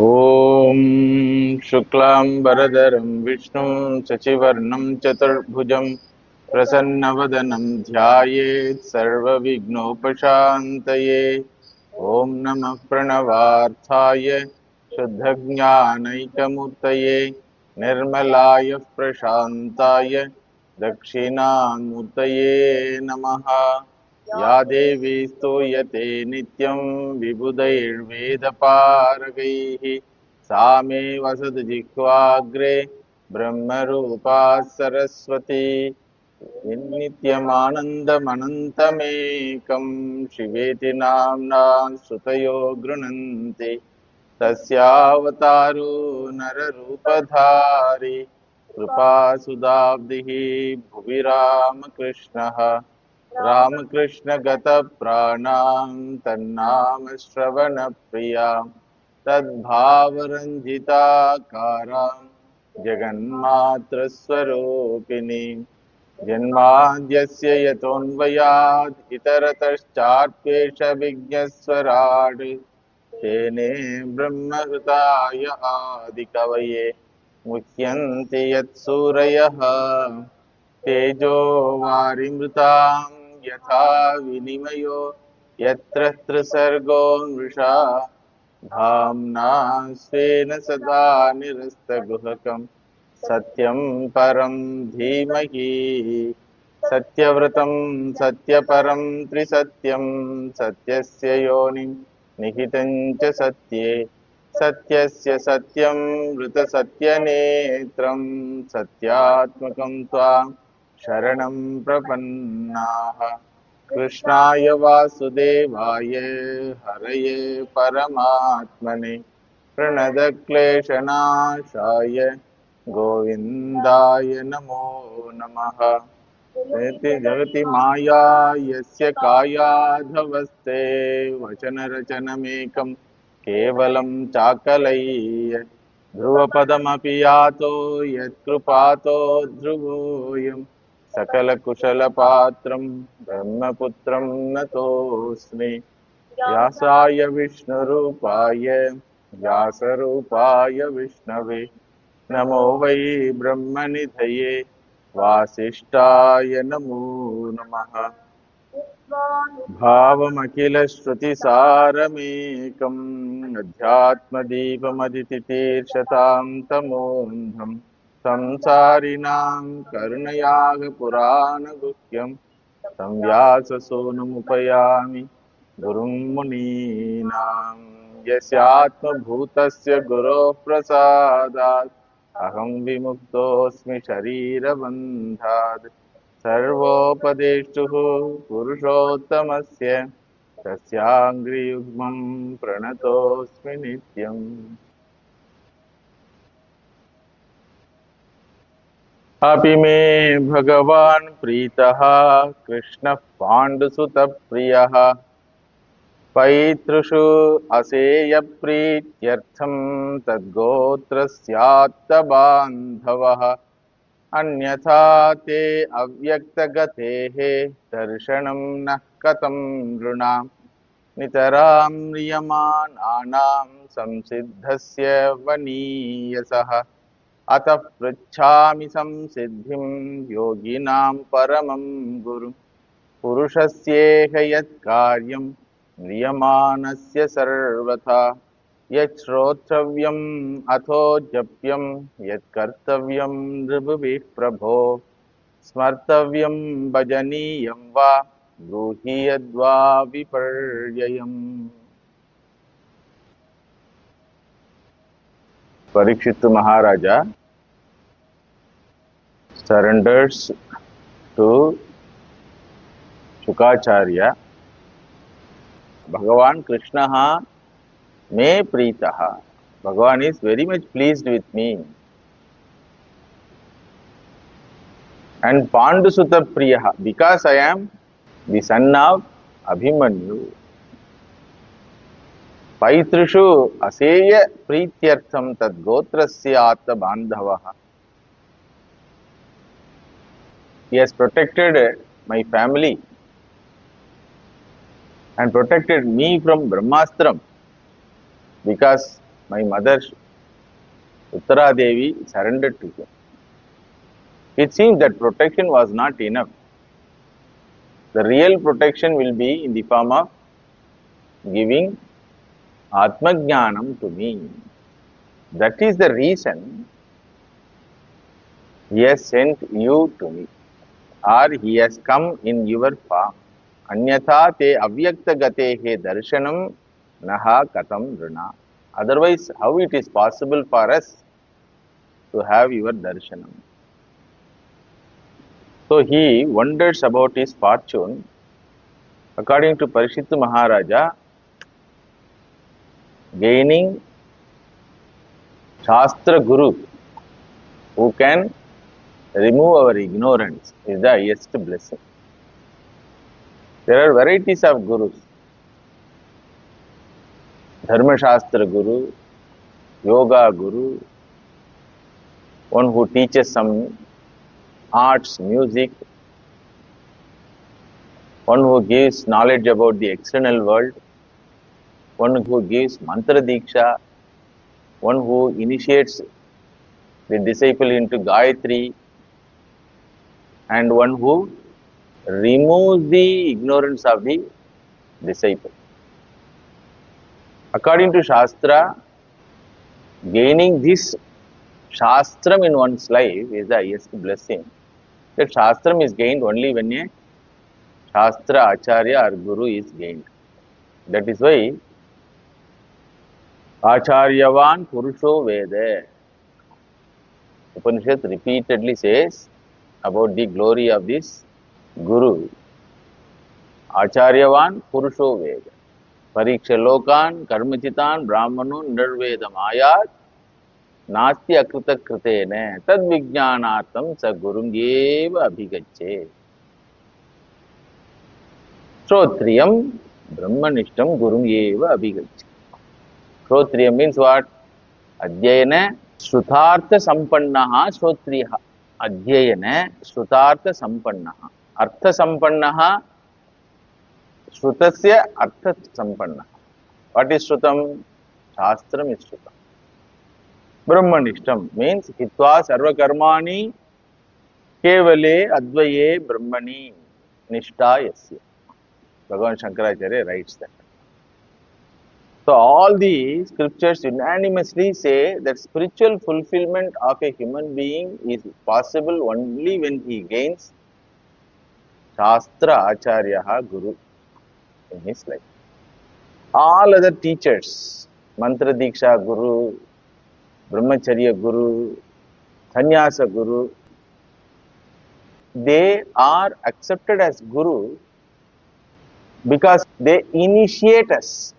ॐ शुक्लांबरधरं विष्णुं शशिवर्णं चतुर्भुजं प्रसन्नवदनं ध्यायेत् सर्वविघ्नोपशान्तये। ॐ नमः प्रणवार्थाय शुद्धज्ञानैकमूर्तये निर्मलाय प्रशान्ताय दक्षिणामूर्तये नमः। या देवी स्तूयते नित्यं विबुधैर्वेदपारगैः सा मे वसतु जिह्वाग्रे ब्रह्मरूपा सरस्वती। नित्यमानन्दमनन्तमेकं शिवेति नाम्ना श्रुतयो गृह्णन्ति। तस्यावतारो नररूपधारी कृपासुदाब्धिः भुवि रामकृष्णः। रामकृष्णगतप्राणां तन्नाम श्रवणप्रियां तद्भावरञ्जिताकारां जगन्मातृस्वरूपिणीं। जन्माद्यस्य यतोऽन्वयात् इतरतश्चार्त्वेषविज्ञस्वराट् तेने ब्रह्महृताय आदिकवये मुह्यन्ति यत्सूरयः। तेजो वारिमृतां यथा विनिमयो यत्र त्रिसर्गो मृषा धाम्ना स्वेन सदा निरस्तगुहकं सत्यं परं धीमहि। सत्यव्रतं सत्यपरं त्रिसत्यं सत्यस्य योनिं निहितं च सत्ये। सत्यस्य सत्यं मृतसत्यनेत्रं सत्यात्मकं त्वां शरणं प्रपन्नाः। कृष्णाय वासुदेवाय हरये परमात्मने प्रणतक्लेशनाशाय गोविन्दाय नमो नमः। जगति माया यस्य कायाधवस्ते वचनरचनमेकं केवलं चाकलैः ध्रुवपदमपि यातो यत्कृपातो ध्रुवोऽयं सकलकुशलपात्रं ब्रह्मपुत्रं नतोऽस्मि। व्यासाय विष्णुरूपाय व्यासरूपाय विष्णवे नमो वै ब्रह्मनिधये वासिष्ठाय नमो नमः। भावमखिलश्रुतिसारमेकम् अध्यात्मदीपमदितितीर्षतां तमोऽन्धम् संसारिणां करुणयागपुराणगुह्यं संव्याससूनुमुपयामि गुरुं मुनीनां। यस्यात्मभूतस्य गुरोः प्रसादात् अहं विमुक्तोऽस्मि शरीरबन्धात्। सर्वोपदेष्टुः पुरुषोत्तमस्य तस्याङ्घ्रियुग्मं प्रणतोऽस्मि नित्यम्। अपि मे भगवान् प्रीतः कृष्णः पाण्डुसुतप्रियः पैतृषु असेयप्रीत्यर्थं तद्गोत्रस्यात्तबान्धवः। अन्यथा ते अव्यक्तगतेः दर्शनं नः कथं नृणाम्। नितरां म्रियमाणानां संसिद्धस्य वनीयसः। अतः पृच्छामि संसिद्धिं योगिनां परमं गुरुं। पुरुषस्येह यत्कार्यं म्रियमाणस्य सर्वथा यच्छ्रोत्रव्यम् अथो जप्यं यत्कर्तव्यं नृभिः प्रभो। स्मर्तव्यं भजनीयं वा ब्रूहि यद्वा विपर्ययम्। Parikshit Maharaja surrenders to Shukacharya. Bhagavan Krishna me pritaha. Bhagavan is very much pleased with me. And Pandusuta Priyaha, because I am the son of Abhimanyu. Paitrishu aseya prityartham tad gotrasya atta bandhavaha. He has protected my family and protected me from Brahmastram because my mother Uttara Devi surrendered to him. It seems that protection was not enough. The real protection will be in the form of giving Atmajnanam to me. That is the reason he has sent you to me, or he has come in your form. Anyatha te avyakta gatehe darshanam naha katam rina. Otherwise, how it is possible for us to have your darshanam? So he wonders about his fortune. According to Parishittu Maharaja, gaining Shastra Guru who can remove our ignorance is the highest blessing. There are varieties of gurus. Dharma Shastra Guru, Yoga Guru, one who teaches some arts, music, one who gives knowledge about the external world, one who gives mantra diksha, one who initiates the disciple into Gayatri, and one who removes the ignorance of the disciple. According to Shastra, gaining this Shastram in one's life is the highest blessing. That Shastram is gained only when a Shastra Acharya or Guru is gained. That is why Acharyavan Purusho Veda. Upanishad repeatedly says about the glory of this Guru. Acharyavan Purusho Veda. Pariksha Lokan Karmachitan Brahmano Nirvedam Ayat Nasti Akrita Kritene Tad Vijnanatam Sa Gurungeva Abhigacche. Shrotriyam Brahmanishtam Gurungeva Abhigacche. Shrotriyam means what? Adhyayana Shruthartha Sampannaha Shrotriyaha. Adhyayana Shrutartha Sampannaha. Artha Sampannaha Shrutasya Artha Sampannaha. What is Shrutam? Shastram is Shrutam. Brahmanishtam means Hitva Sarva Karmani Kevale Advaye Brahmani Nishta Yasya. Bhagavan Shankaracharya writes that. So all the scriptures unanimously say that spiritual fulfillment of a human being is possible only when he gains Shastra Acharyaha Guru in his life. All other teachers, Mantra Diksha Guru, Brahmacharya Guru, Sannyasa Guru, they are accepted as Guru because they initiate us.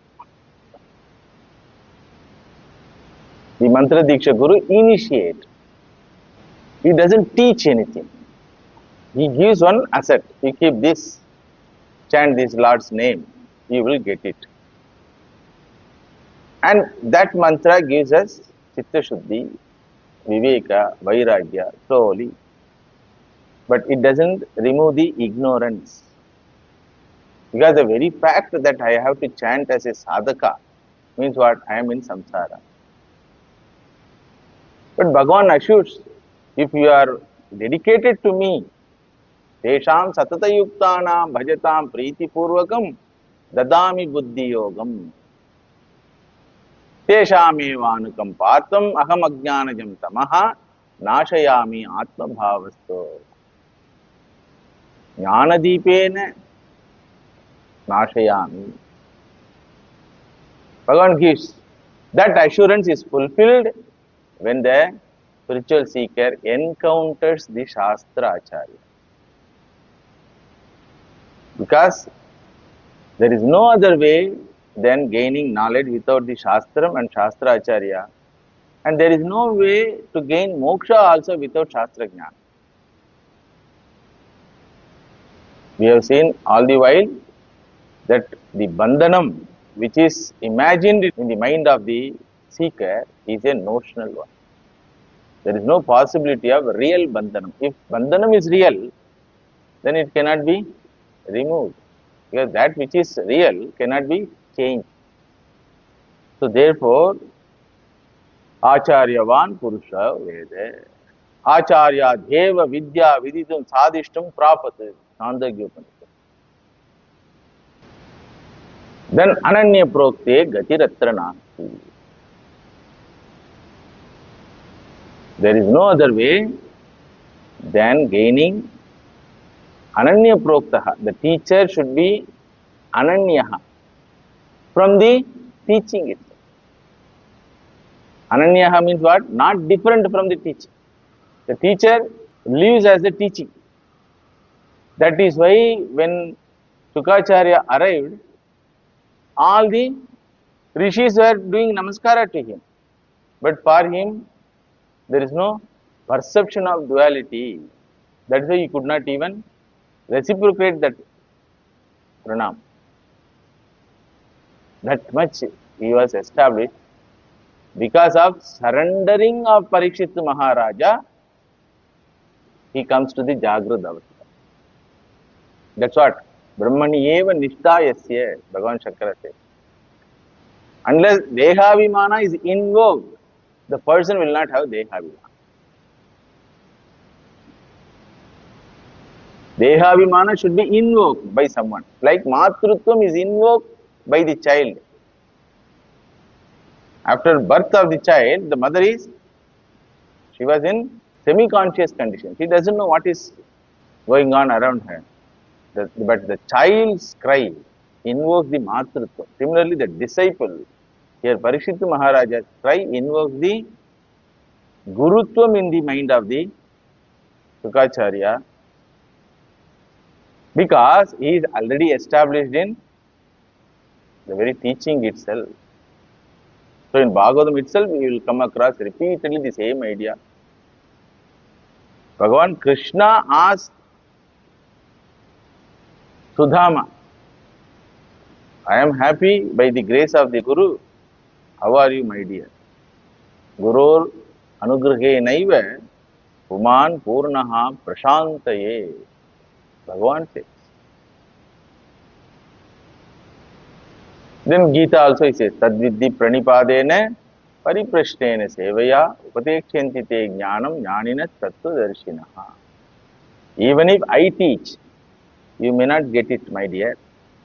The Mantra Diksha Guru initiate. He doesn't teach anything. He gives one asset. You keep this, chant this Lord's name, you will get it. And that mantra gives us Chitta Shuddhi, Viveka, Vairagya, slowly. But it doesn't remove the ignorance. Because the very fact that I have to chant as a sadhaka means what? I am in samsara. But Bhagavan assures, if you are dedicated to me, Tesham Satata Yuktanam Bhajatam Priti Purvakam Dadami Buddhi Yogam Teshamevanukam Patam Aham Ajnanajam Tamaha Nashayami Atma Bhavasto Jnanadipena Nashayami. Bhagavan gives. That assurance is fulfilled when the spiritual seeker encounters the Shastra Acharya. Because there is no other way than gaining knowledge without the Shastram and Shastra Acharya. And there is no way to gain moksha also without Shastra Jnana. We have seen all the while that the bandhanam which is imagined in the mind of the seeker is a notional one. There is no possibility of real bandhanam. If bandhanam is real, then it cannot be removed. Because that which is real cannot be changed. So therefore, Acharyavan Purusha Veda. Acharya Deva Vidya Viditum Sadishtam Prapati. Chandogya Upanishad. Then Ananya Prokte Gatiratra Nasti. There is no other way than gaining Ananya Proktaha. The teacher should be Ananyaha from the teaching itself. Ananyaha means what? Not different from the teacher. The teacher lives as the teaching. That is why when Shukacharya arrived, all the rishis were doing namaskara to him. But for him, there is no perception of duality. That's why he could not even reciprocate that pranam. That much he was established. Because of surrendering of Parikshit Maharaja, he comes to the Jagrut Avastha. That's what Brahmani eva nishtayasya, Bhagavan Shankara says. Unless Dehavimana is invoked, the person will not have Dehavimana. Dehavimana should be invoked by someone. Like Matrutvam is invoked by the child. After birth of the child, the mother she was in semi-conscious condition. She doesn't know what is going on around her. But the child's cry invokes the Matrutva. Similarly, the disciple, here Parikshit Maharaja's cry invokes the Gurutvam in the mind of the Shukacharya, because he is already established in the very teaching itself. So in Bhagavatam itself, we will come across repeatedly the same idea. Bhagavan Krishna asked Sudama, I am happy by the grace of the Guru. How are you, my dear? Gurur anugrahe naiva puman purnaha prashantaye. Bhagavan says. Then Gita also says, Tadvidhi pranipadena pariprashtena sevaya upatekshyanti te jnanam jnanina tattvadarshinaha. Even if I teach, you may not get it, my dear.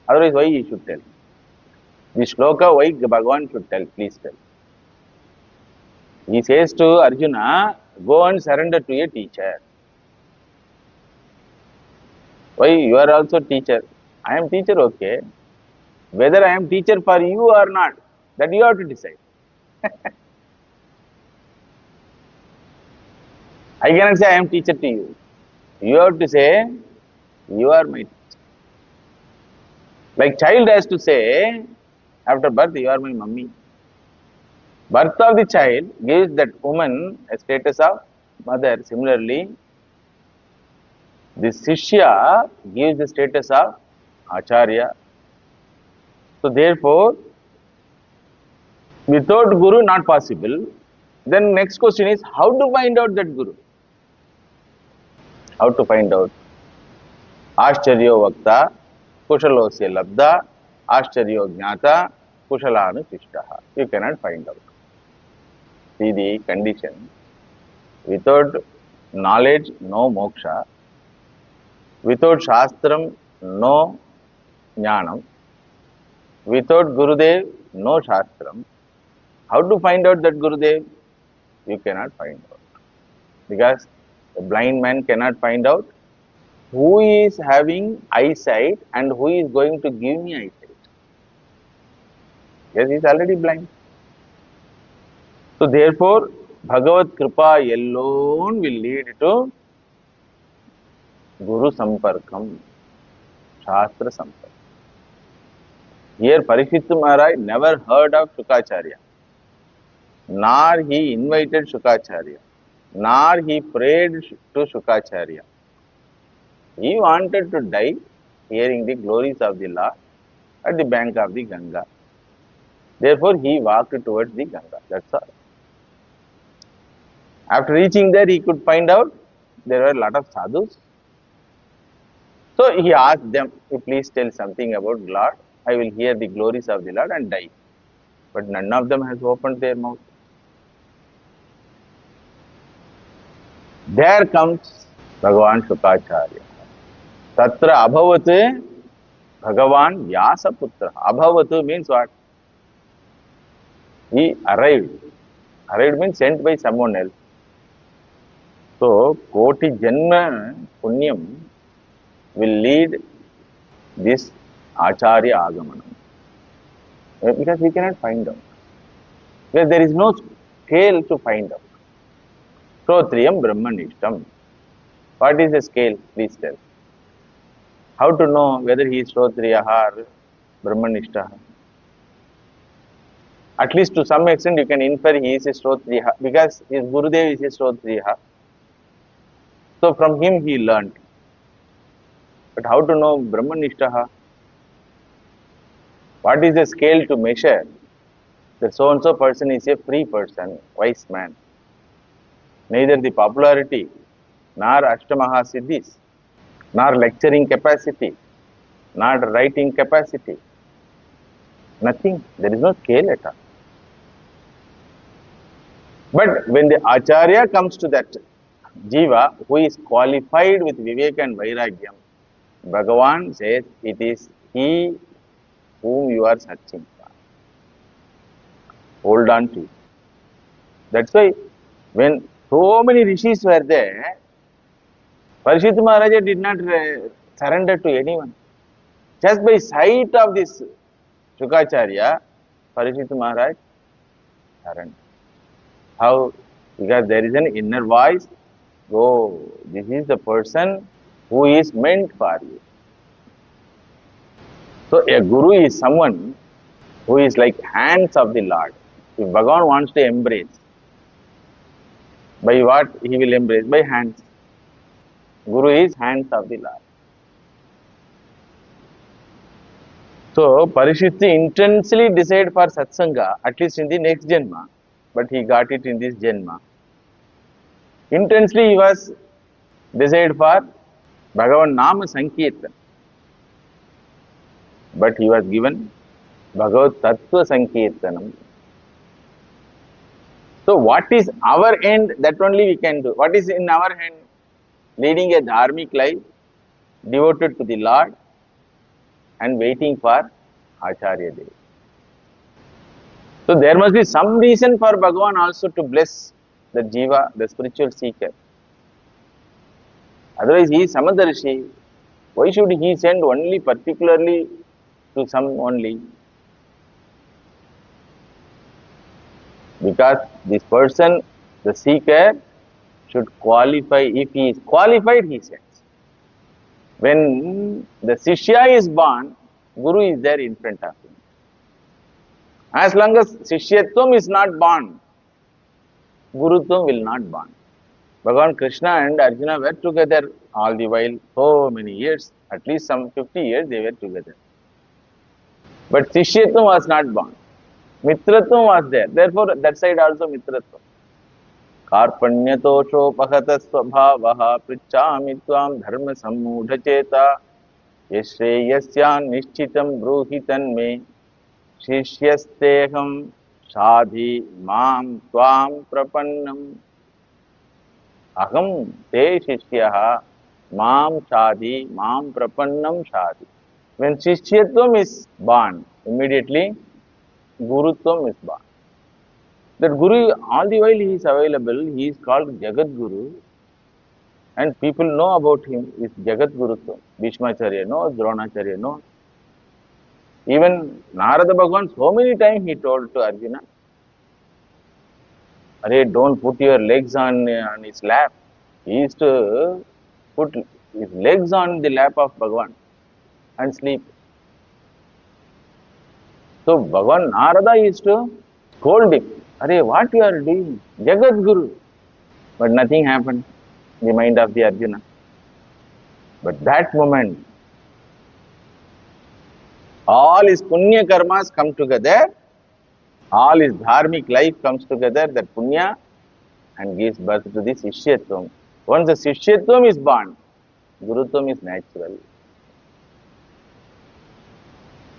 Otherwise, why you should tell? The shloka, why Bhagavan should tell? Please tell. He says to Arjuna, go and surrender to a teacher. Why? You are also teacher. I am teacher, okay. Whether I am teacher for you or not, that you have to decide. I cannot say I am teacher to you. You have to say, you are my teacher. Like child has to say, after birth, you are my mummy. Birth of the child gives that woman a status of mother. Similarly, the Shishya gives the status of Acharya. So therefore, without Guru not possible. Then next question is, how to find out that Guru? How to find out? Ashcharyo Vakta, Kushalosya Labda, Ashcharyo Jnata, Kushalanu Shishtaha. You cannot find out. See the condition. Without knowledge, no moksha. Without Shastram, no Jnanam. Without Gurudev, no Shastram. How to find out that Gurudev? You cannot find out. Because a blind man cannot find out who is having eyesight and who is going to give me eyesight. Yes, he is already blind. So therefore, Bhagavad Kripa alone will lead to Guru Samparkam, Shastra Samparkam. Here Parikshit Maharaj never heard of Shukacharya, nor he invited Shukacharya, nor he prayed to Shukacharya. He wanted to die hearing the glories of the Lord at the bank of the Ganga. Therefore, he walked towards the Ganga. That's all. After reaching there, he could find out there were a lot of sadhus. So he asked them, please tell something about Lord. I will hear the glories of the Lord and die. But none of them has opened their mouth. There comes Bhagavan Shukacharya. Tatra abhavat Bhagavan Vyasaputra. Abhavat means what? He arrived. Arrived means sent by someone else. So, Koti Janma Punyam will lead this Acharya Agamanam. Because we cannot find out. Because there is no scale to find out. Shrotriyam Brahmanishtam. What is the scale? Please tell. How to know whether he is Shrotriyaha or Brahmanishtaha? At least to some extent you can infer he is a Shrotriyaha because his Gurudev is a Shrotriyaha. So from him he learnt. But how to know Brahmanishtaha? What is the scale to measure that so and so person is a free person, wise man? Neither the popularity, nor Ashtamaha Siddhis, nor lecturing capacity, nor writing capacity. Nothing. There is no scale at all. But when the Acharya comes to that Jiva who is qualified with Vivek and Vairagyam, Bhagavan says it is he whom you are searching for. Hold on to it. That's why when so many rishis were there, Parishit Maharaja did not surrender to anyone. Just by sight of this Shukacharya, Parishit Maharaj surrendered. How? Because there is an inner voice. Oh, this is the person who is meant for you. So a guru is someone who is like hands of the Lord. If Bhagavan wants to embrace, by what he will embrace? By hands. Guru is hands of the Lord. So Parishit intensely desired for satsanga, at least in the next Janma, but he got it in this Janma. Intensely he was desired for Bhagavan Nama Sankirtan, but he was given Bhagavad Tattva Sankirtanam. So what is our end? That only we can do. What is in our hand? Leading a dharmic life, devoted to the Lord and waiting for Acharya Dev. So there must be some reason for Bhagavan also to bless the Jiva, the spiritual seeker. Otherwise he is Samadarshi. Why should he send only particularly to some only? Because this person, the seeker, should qualify. If he is qualified, he sends. When the Shishya is born, Guru is there in front of him. As long as Shishyatvam is not born, Gurutvam will not born. Bhagavan Krishna and Arjuna were together all the while, so many years, at least some 50 years they were together. But Shishyatvam was not born. Mitratvam was there. Therefore, that side also Mitratvam. Karpanyatosho swabhavaha prichami tvam dharma sammudha cheta yashreyasyan nishchitam bruhitan me shishyasteham shadhi mam tvam prapannam aham te shishyaha mam shadhi mam prapannam shadhi. When Shishyatvam is born, immediately Gurutvam is born. That Guru, all the while he is available, he is called Jagat Guru, and people know about him is Jagat Gurutvam. Bhishmacharya knows, Dronacharya knows. Even Narada Bhagavan, so many times he told to Arjuna, "Arey, don't put your legs on his lap." He used to put his legs on the lap of Bhagavan and sleep. So Bhagavan Narada used to scold him. Arey, what you are doing? Jagat Guru. But nothing happened in the mind of the Arjuna. But that moment, all his punya karmas come together, all his dharmic life comes together, that punya, and gives birth to the Shishyatvam. Once the Shishyatvam is born, Gurutvam is natural.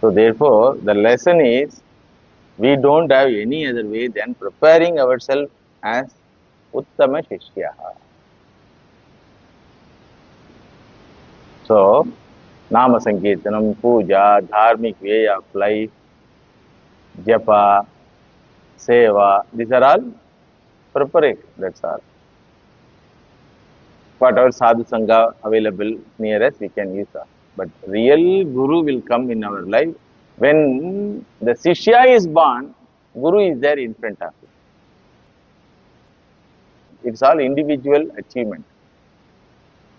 So therefore, the lesson is, we don't have any other way than preparing ourselves as Uttama Shishyaha. So, Nama Sankirtanam, Puja, Dharmic way of life, Japa, Seva, these are all preparation, that's all. Whatever sadhu sangha available near us, we can use that. But real guru will come in our life when the Shishya is born, Guru is there in front of him. It's all individual achievement.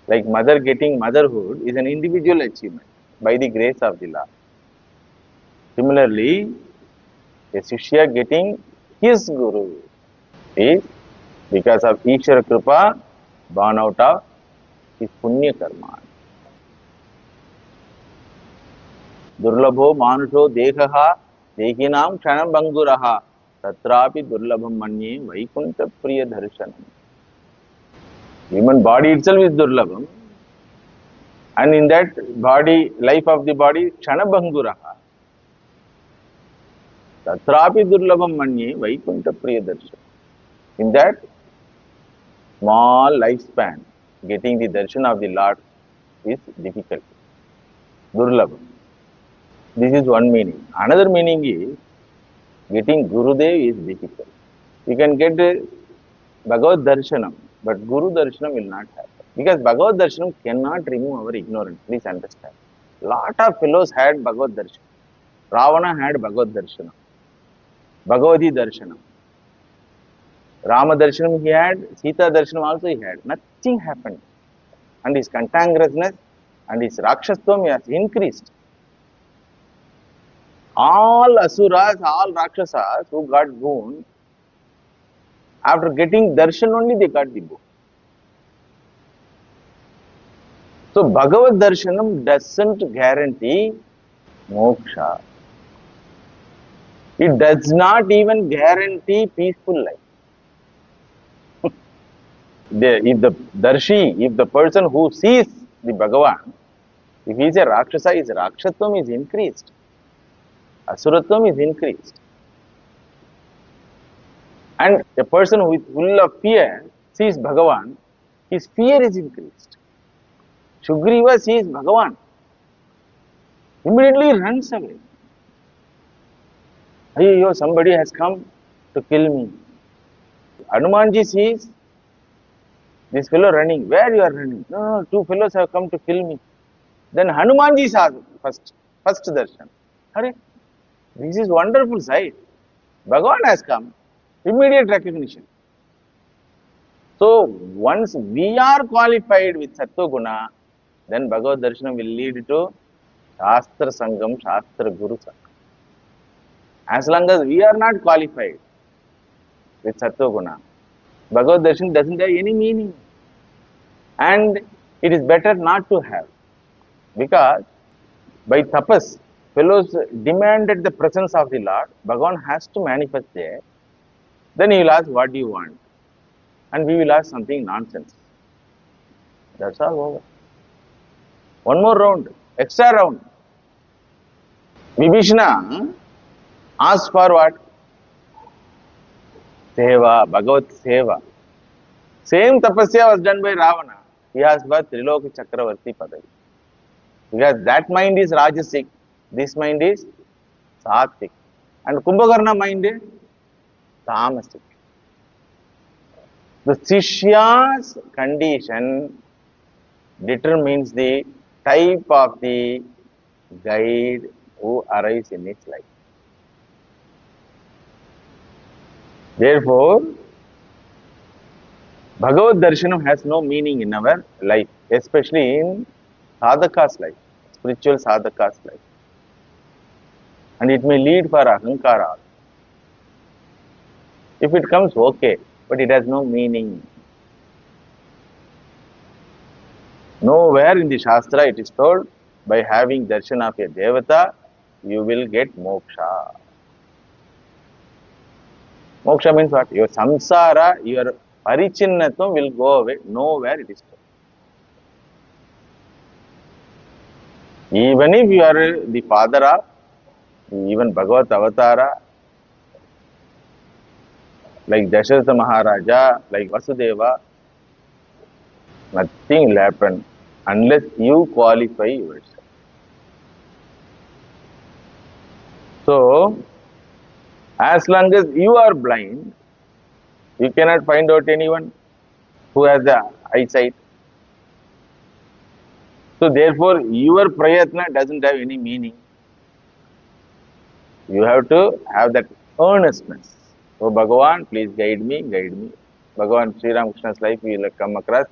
Like mother getting motherhood is an individual achievement by the grace of the Lord. Similarly, a Shishya getting his Guru is because of Ishvara Kripa born out of his Punya Karma. Durlabho Manusho Dehaha Dehinam Kshanam Banguraha Tatrapi Durlabham Manye Vaikunta Priya Darshanam. Human body itself is Durlabham, and in that body, life of the body, Kshana Banguraha. Tatrapi Durlabham Manye Vaikunta Priya Darshanam. In that small lifespan, getting the darshan of the Lord is difficult. Durlabham. This is one meaning. Another meaning is getting Gurudev is difficult. You can get Bhagavad Darshanam, but Guru Darshanam will not happen. Because Bhagavad Darshanam cannot remove our ignorance. Please understand. Lot of fellows had Bhagavad Darshanam. Ravana had Bhagavad Darshanam. Bhagavati Darshanam. Rama Darshanam he had, Sita Darshanam also he had. Nothing happened. And his cantankerousness and his Rakshastvam has increased. All Asuras, all Rakshasas who got boon, after getting darshan only they got the boon. So Bhagavad Darshanam doesn't guarantee moksha. It does not even guarantee peaceful life. If the Darshi, if the person who sees the Bhagavan, if he is a Rakshasa, his Rakshatvam is increased. Asuratvam is increased. And a person who is full of fear sees Bhagavan, his fear is increased. Sugriva sees Bhagavan, immediately runs away. Ayyo, somebody has come to kill me. Hanumanji sees this fellow running. Where you are running? No, two fellows have come to kill me. Then Hanumanji saw first darshan. Hare, this is wonderful sight. Bhagavan has come. Immediate recognition. So once we are qualified with Sattva Guna, then Bhagavad Darshanam will lead to Shastra Sangam, Shastra Guru Sangam. As long as we are not qualified with Sattva Guna, Bhagavad Darshan doesn't have any meaning. And it is better not to have. Because by tapas, fellows demanded the presence of the Lord, Bhagavan has to manifest there. Then he will ask, what do you want? And we will ask something nonsense. That's all over. One more round, extra round. Vibhishana asked for what? Seva, Bhagavat Seva. Same tapasya was done by Ravana. He asked for Triloka Chakravarti Padavi. Because that mind is Rajasic, this mind is Sattvic. And Kumbhakarna mind is Tamasic. The Shishya's condition determines the type of the guide who arrives in its life. Therefore, Bhagavad Darshanam has no meaning in our life, especially in sadhaka's life, spiritual sadhaka's life. And it may lead for ahankara. If it comes, okay, but it has no meaning. Nowhere in the Shastra it is told, by having darshan of a devata, you will get moksha. Moksha means what? Your samsara, your parichinnatvam will go away. Nowhere it is told. Even if you are the father of even Bhagavat Avatara, like Dasharatha Maharaja, like Vasudeva, nothing will happen. unless you qualify yourself. So, as long as you are blind, you cannot find out anyone who has the eyesight. So, therefore, your prayatna doesn't have any meaning. You have to have that earnestness. Oh Bhagavan, please guide me, guide me. Bhagavan Sri Ramakrishna's life, we will come across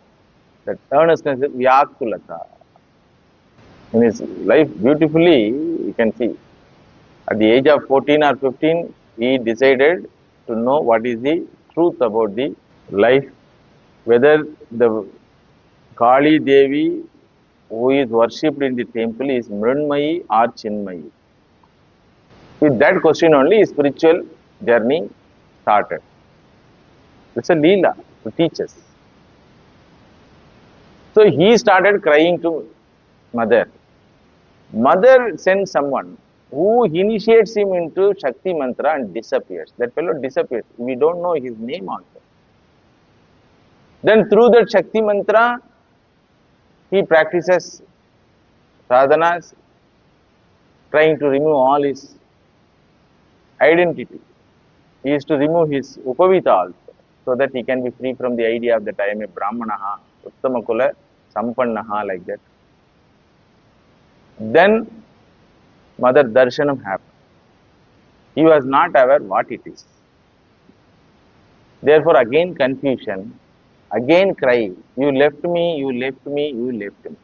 that earnestness is Vyakulata. In his life, beautifully, you can see. At the age of 14 or 15, he decided to know what is the truth about the life, whether the Kali Devi who is worshipped in the temple is Mrinmayi or Chinmayi. With that question only, his spiritual journey started. It's a Leela to teach us. So he started crying to mother. Mother sends someone who initiates him into Shakti mantra and disappears. That fellow disappears. We don't know his name also. Then through that Shakti mantra, he practices sadhanas, trying to remove all his identity. He is to remove his upavita also, so that he can be free from the idea of that I am a Brahmanaha, Uttamakula, Sampannaha, like that. Then Mother Darshanam happened. He was not aware what it is. Therefore, again confusion, again cry, you left me, you left me, you left me.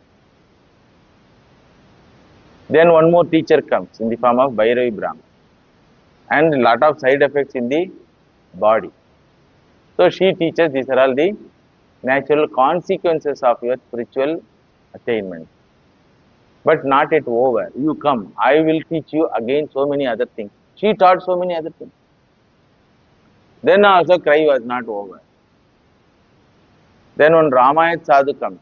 Then one more teacher comes in the form of Bhairavi Brahma, and a lot of side effects in the body. So she teaches these are all the natural consequences of your spiritual attainment. But not yet over. You come, I will teach you again so many other things. She taught so many other things. Then also cry was not over. Then when Ramayat Sadhu comes,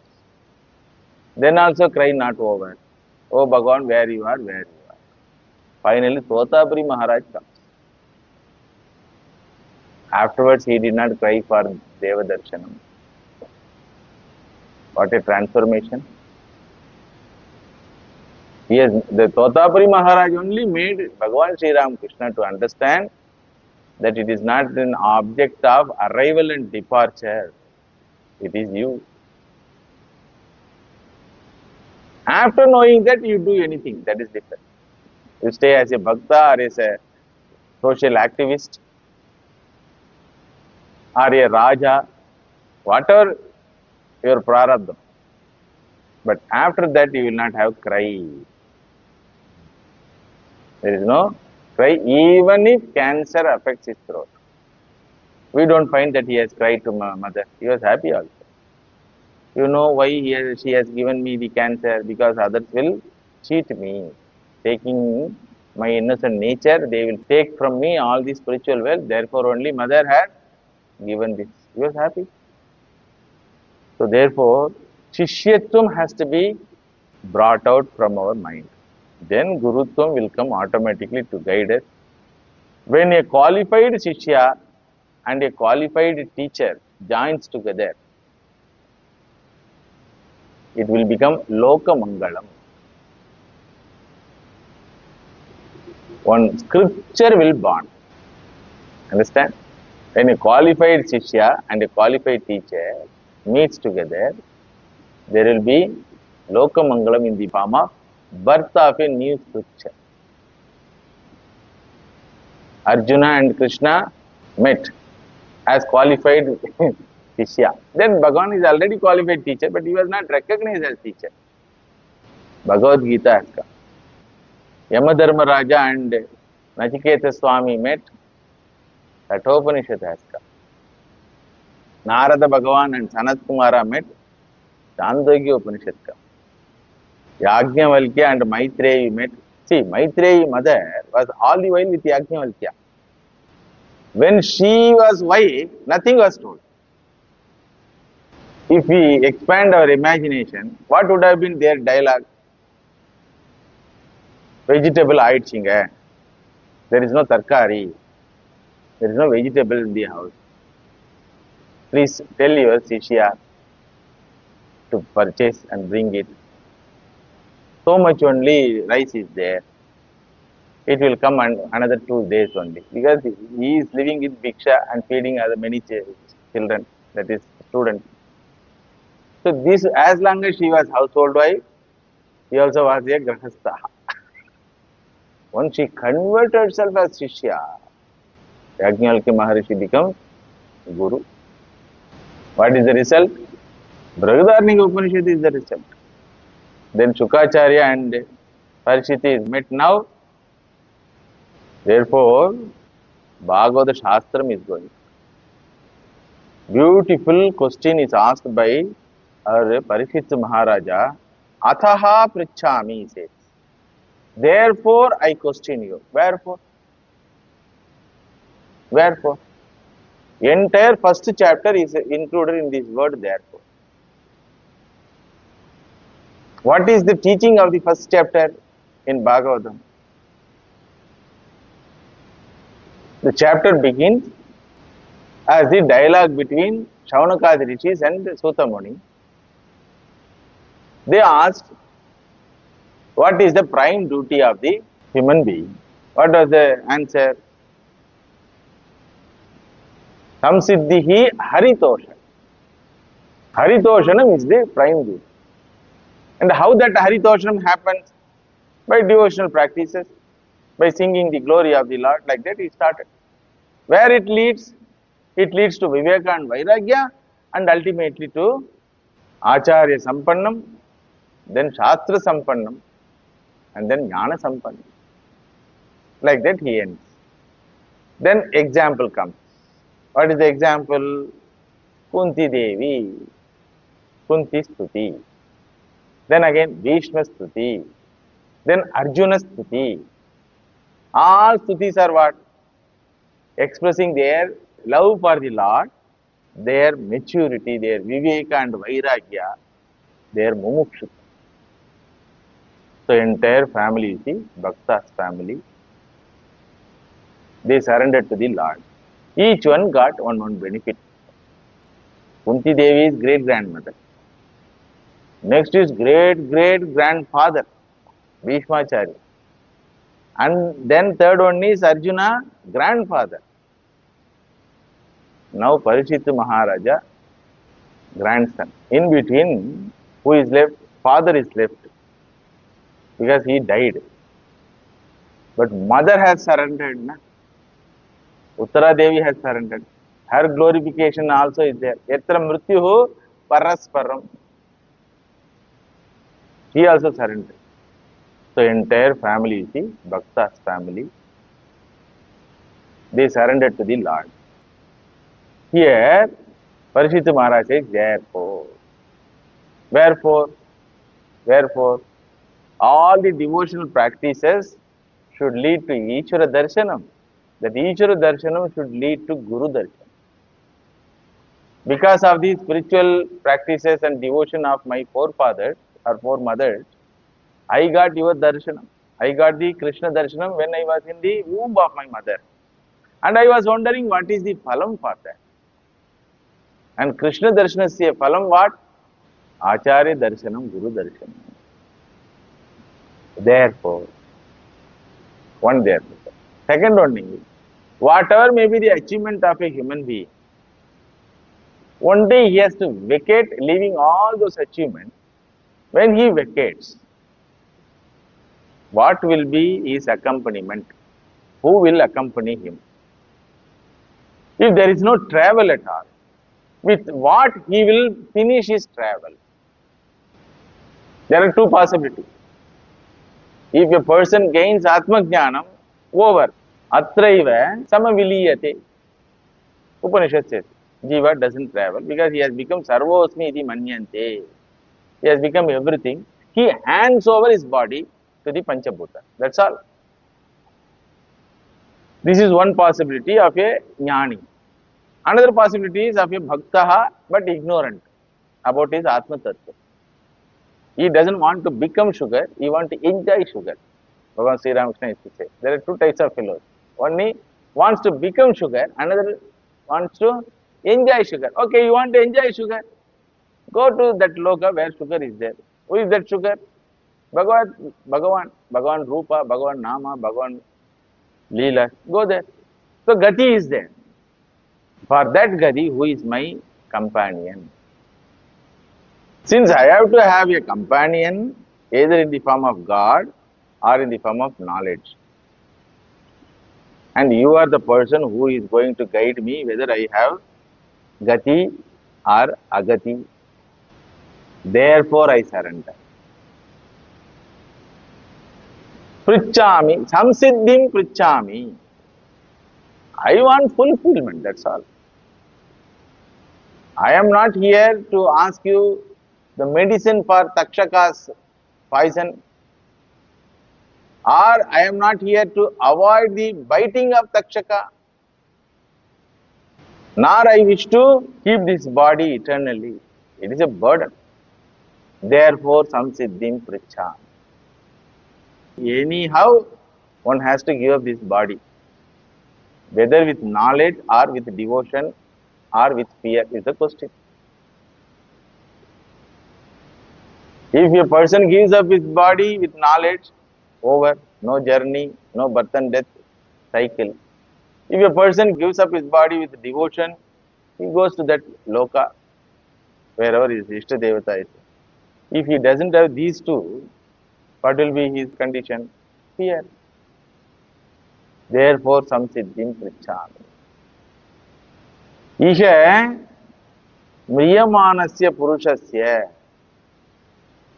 then also cry not over. Oh Bhagavan, where you are, where you are. Finally, Totapuri Maharaj comes. Afterwards, he did not cry for Deva Darshanam. What a transformation. Yes, the Totapuri Maharaj only made Bhagavan Sri Ramakrishna to understand that it is not an object of arrival and departure. It is you. After knowing that, you do anything, that is different. You stay as a bhakta or as a social activist or a raja, whatever your prarabdha. But after that, you will not have cry. There is no cry, even if cancer affects his throat. We don't find that he has cried to mother. He was happy also. You know why she has given me the cancer? Because others will cheat me. Taking my innocent nature, they will take from me all the spiritual wealth. Therefore, only mother had given this. He was happy. So, therefore, Shishyatvam has to be brought out from our mind. Then Gurutvam will come automatically to guide us. When a qualified Shishya and a qualified teacher joins together, it will become Loka Mangalam. One scripture will bond. Understand? When a qualified Shishya and a qualified teacher meets together, there will be Loka Mangalam in the form of birth of a new scripture. Arjuna and Krishna met as qualified Shishya. Then Bhagavan is already qualified teacher, but he was not recognized as teacher. Bhagavad Gita has come. Yamadharma Raja and Nachiketa Swami met. Kathopanishad has come. Narada Bhagavan and Sanat Kumara met. Chandogya Upanishad come. Yajnavalkya and Maitreyi met. See, Maitreyi mother was all the while with Yajnavalkya. When she was wife, nothing was told. If we expand our imagination, what would have been their dialogue? Vegetable aayichinga. There is no tarkari. There is no vegetable in the house. Please tell your Shishya to purchase and bring it. So much only rice is there. It will come another 2 days only, because he is living with bhiksha and feeding other many children, that is students. So this, as long as she was household wife, he also was a grahastha. Once she converted herself as Shishya, Yajnavalkya Maharishi becomes Guru. What is the result? Brihadaranyaka Upanishad is the result. Then Shukacharya and Parishiti is met now. Therefore, Bhagavata Shastram is going. Beautiful question is asked by our Parishit Maharaja. Athaha Prichhami, he says. Therefore, I question you. Wherefore? Wherefore? Entire first chapter is included in this word therefore. What is the teaching of the first chapter in Bhagavatam? The chapter begins as the dialogue between Shaunakadi Rishis and Suta Muni. They asked, what is the prime duty of the human being? What was the answer? Samsiddhihi haritoshanam. Haritoshanam is the prime duty. And how that haritoshanam happens? By devotional practices, by singing the glory of the Lord, like that he started. Where it leads? It leads to Viveka and Vairagya, and ultimately to Acharya Sampannam, then Shastra Sampannam, and then Jnana Sampannam. Like that he ends. Then example comes. What is the example? Kunti Devi, Kunti Stuti. Then again Bhishma Stuti. Then Arjuna Stuti. All Stutis are what? Expressing their love for the Lord, their maturity, their Viveka and Vairagya, their Mumukshu. So entire family is the Bhakta's family. They surrendered to the Lord. Each one got one benefit. Kunti Devi is great grandmother. Next is great grandfather, Bhishmacharya. And then third one is Arjuna, grandfather. Now Parishit Maharaja, grandson. In between, who is left? Father is left, because he died. But mother has surrendered. Na? Uttara Devi has surrendered. Her glorification also is there. Yatra mrityuhu parasparam. He also surrendered. So entire family is the Bhakta's family. They surrendered to the Lord. Here, Parishit Maharaj says, therefore. Wherefore? Wherefore? All the devotional practices should lead to Ishvara Darshanam. That Ishvara Darshanam should lead to Guru Darshanam. Because of the spiritual practices and devotion of my forefathers or foremothers, I got your darshanam. I got the Krishna darshanam when I was in the womb of my mother. And I was wondering what is the phalam for that. And Krishna darshanasya phalam what? Acharya darshanam, Guru darshanam. Therefore, one therefore. Second one is, whatever may be the achievement of a human being, one day he has to vacate, leaving all those achievements. When he vacates, what will be his accompaniment? Who will accompany him? If there is no travel at all, with what he will finish his travel? There are two possibilities. If a person gains Atma Jnanam, over. Atraiva Samaviliyate. Upanishad says, Jiva doesn't travel because he has become Sarvosmi iti Manyante. He has become everything. He hands over his body to the Panchabhuta. That's all. This is one possibility of a Jnani. Another possibility is of a Bhaktaha but ignorant about his Atma Tattva. He doesn't want to become sugar, he wants to enjoy sugar. Bhagavan Sri Ramakrishna used to say. There are two types of fellows. One wants to become sugar, another wants to enjoy sugar. Okay, you want to enjoy sugar. Go to that loka where sugar is there. Who is that sugar? Bhagavan Rupa, Bhagavan Nama, Bhagavan Leela. Go there. So Gati is there. For that Gati, who is my companion? Since I have to have a companion, either in the form of God or in the form of knowledge, and you are the person who is going to guide me whether I have Gati or Agati. Therefore, I surrender. Prichami, samsiddhim prichami. I want fulfillment, that's all. I am not here to ask you the medicine for Takshaka's poison, or I am not here to avoid the biting of Takshaka, nor I wish to keep this body eternally. It is a burden. Therefore, samsiddhim prichami. Anyhow, one has to give up this body, whether with knowledge or with devotion or with fear is the question. If a person gives up his body with knowledge, over, no journey, no birth and death cycle. If a person gives up his body with devotion, he goes to that loka, wherever his Ishta Devata is. If he doesn't have these two, what will be his condition? Fear. Therefore, samsiddhim prichami. Isha mriyamanasya purushasya.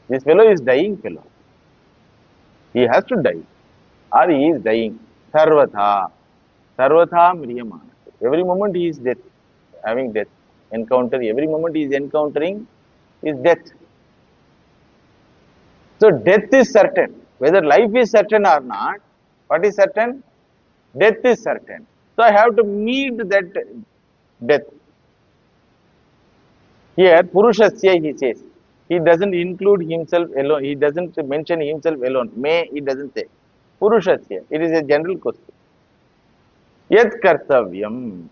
This fellow is dying fellow. He has to die. Or he is dying. Sarvatha. Sarvatha mriyamanasya. Every moment he is death, having death. Encounter. Every moment he is encountering is death. So death is certain. Whether life is certain or not, what is certain? Death is certain. So I have to meet that death. Here, Purushasya he says. He doesn't include himself alone. He doesn't mention himself alone. May, he doesn't say. Purushasya. It is a general question. Yat kartavyam.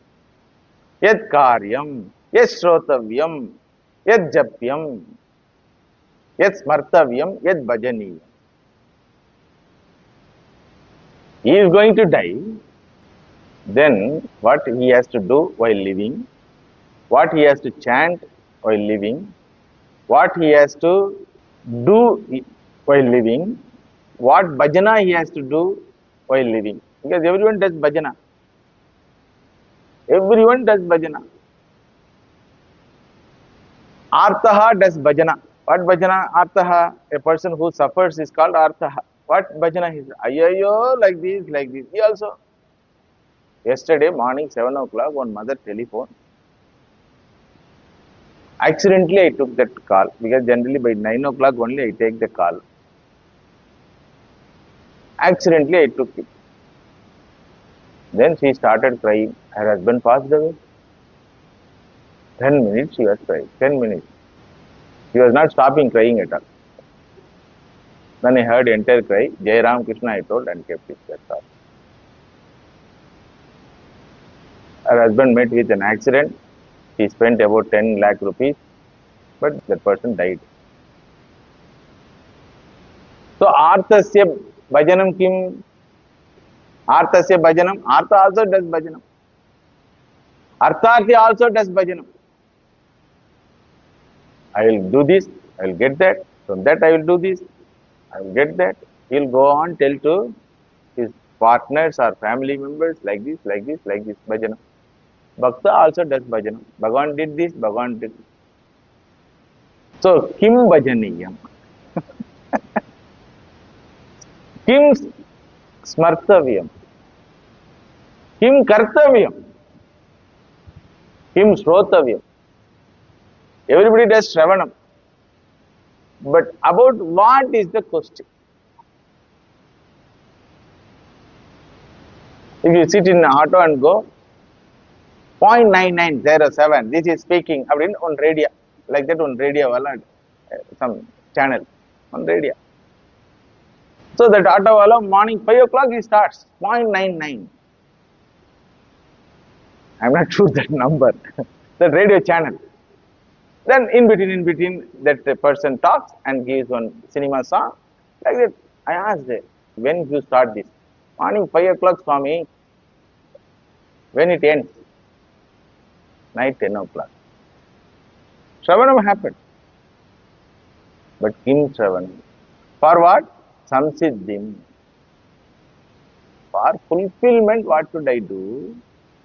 Yat karyam. Yat shrotavyam. Yat japyam. Yat smartavyam. Yat bhajaniyam. He is going to die. Then what he has to do while living, what he has to chant while living, what he has to do while living, what bhajana he has to do while living. Because everyone does bhajana. Everyone does bhajana. Artaha does bhajana. What bhajana? Artaha. A person who suffers is called artaha. What bhajana is? Ayayo, like this, like this. He also. Yesterday morning 7 o'clock, one mother telephoned. Accidentally I took that call because generally by 9 o'clock only I take the call. Accidentally I took it. Then she started crying. Her husband passed away. 10 minutes she was crying. 10 minutes. She was not stopping crying at all. Then I heard entire cry. Jai Ram Krishna I told and kept it. That's all. Her husband met with an accident. He spent about 10 lakh rupees, but that person died. So, Arthasya bhajanam kim? Arthasya bhajanam. Artha also does bhajanam. Artharthi also does bhajanam. I will do this, I will get that. From that I will do this, I will get that. He will go on tell to his partners or family members like this, like this, like this bhajanam. Bhakta also does bhajanam. Bhagavan did this, Bhagavan did this. So, kim bhajaniyam? Kim smartavyam? Kim kartavyam? Kim shrotavyam? Everybody does shravanam. But about what is the question? If you sit in an auto and go, 0.9907, this is speaking on radio, like that on radio, some channel on radio. So that auto wala morning 5 o'clock he starts, 0.99. I am not sure that number, that radio channel. Then in between, that person talks and gives one cinema song. Like that, I asked, when you start this? Morning 5 o'clock, Swami. When it ends? Night 10 o'clock. Shravanam happened. But Kim Shravanam. For what? Samsiddhim. For fulfillment, what should I do?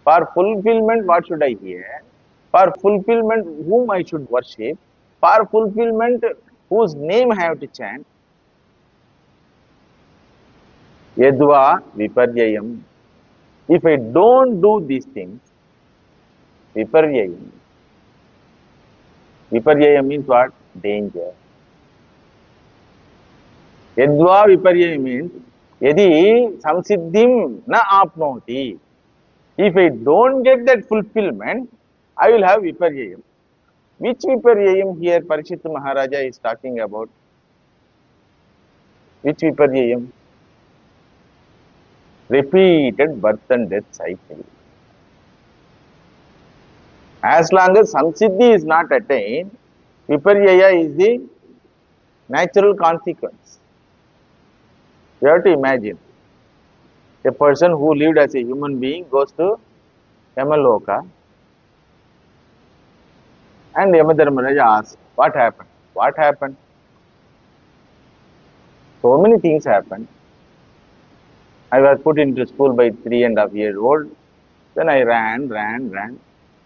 For fulfillment, what should I hear? For fulfillment, whom I should worship? For fulfillment, whose name I have to chant? Yadva viparyayam. If I don't do these things, viparyayam. Viparyayam means what? Danger. Yadva viparyayam means yadi samsiddhim na apnoti. If I don't get that fulfillment, I will have viparyayam. Which viparyayam here Parikshit Maharaja is talking about? Which viparyayam? Repeated birth and death cycle. As long as samsiddhi is not attained, viparyaya is the natural consequence. You have to imagine. A person who lived as a human being goes to Yamaloka, and Yamadharmaraja asks, what happened? What happened? So many things happened. I was put into school by 3.5 years old. Then I ran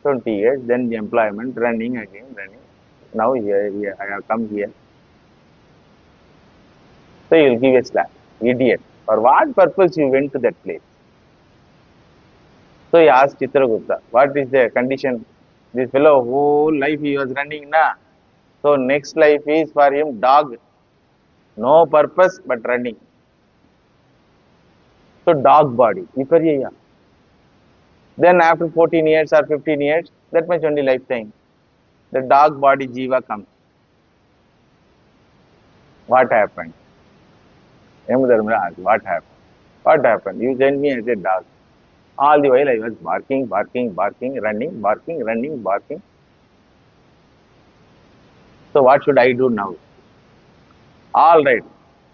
20 years, then the employment, running. Now here, I have come here. So you will give a slap. Idiot. For what purpose you went to that place? So he asked Chitragupta, what is the condition? This fellow, whole life he was running, na? So next life is for him dog. No purpose but running. So dog body, viparyaya. Then after 14 years or 15 years, that much only lifetime, the dog body jiva comes. What happened? Yamadharmaraja asked, what happened? What happened? You sent me as a dog. All the while I was barking, running, barking. So what should I do now? All right.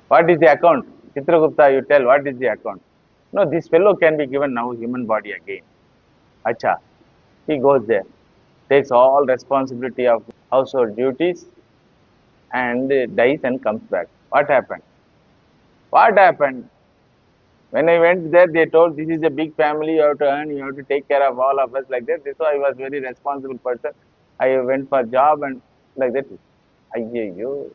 What is the account? Chitragupta, you tell, what is the account? No, this fellow can be given now human body again. Acha. He goes there, takes all responsibility of household duties and dies and comes back. What happened? What happened? When I went there, they told this is a big family, you have to earn, you have to take care of all of us like that. So I was very responsible person. I went for job and like that. Ayyo.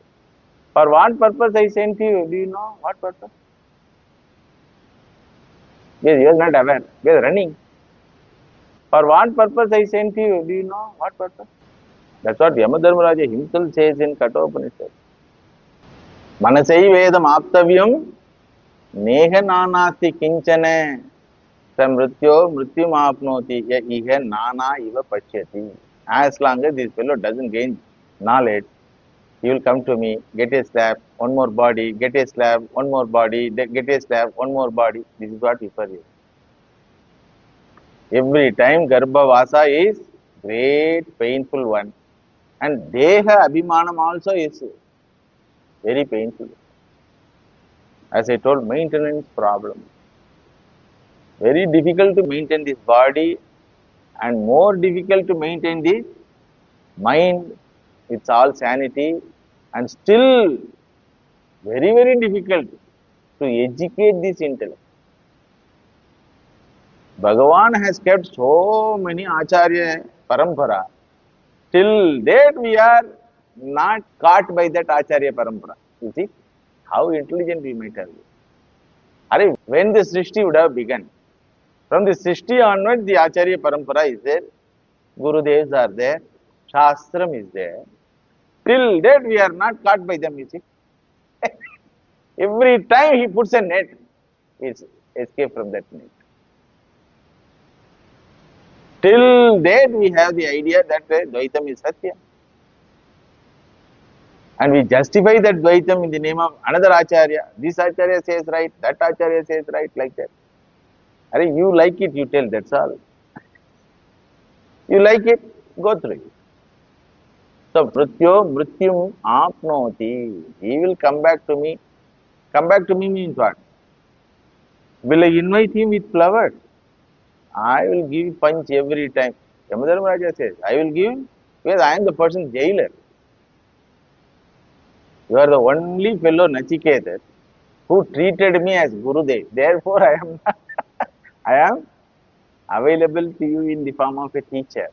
For what purpose I sent you? Do you know what purpose? Yes, you are not aware. You are running. For what purpose I sent you? Do you know what purpose? That's what Yamadharmaraja himself says in Kathopanishad. Manasai vedam aptavyam neha nanasti kinchane samrityo mrityum apnoti ya iha nana iva pashyati. As long as this fellow doesn't gain knowledge, he will come to me, get a slap, one more body, get a slap, one more body, get a slap, one more body. This is what viparyaya. Every time Garbhavasa is great painful one. And Deha Abhimanam also is very painful. As I told, maintenance problem. Very difficult to maintain this body and more difficult to maintain this mind. It's all sanity and still very difficult to educate this intellect. Bhagavan has kept so many Acharya Parampara. Till date we are not caught by that Acharya Parampara. You see how intelligent we might have been. When the Srishti would have begun, from the Srishti onwards the Acharya Parampara is there, Gurudevs are there, Shastram is there. Till date we are not caught by them, you see. Every time he puts a net, it's escape from that net. Till date we have the idea that Dvaitam is Satya. And we justify that Dvaitam in the name of another Acharya. This Acharya says right, that Acharya says right, like that. You like it, you tell, that's all. You like it, go through it. So Mrityo Mrityum Apnoti. He will come back to me. Come back to me means what? Will I invite him with flowers? I will give punch every time. Yamadharmaraja says, I will give because I am the person jailer. You are the only fellow Nachiketas who treated me as Gurudev. Therefore, I am available to you in the form of a teacher.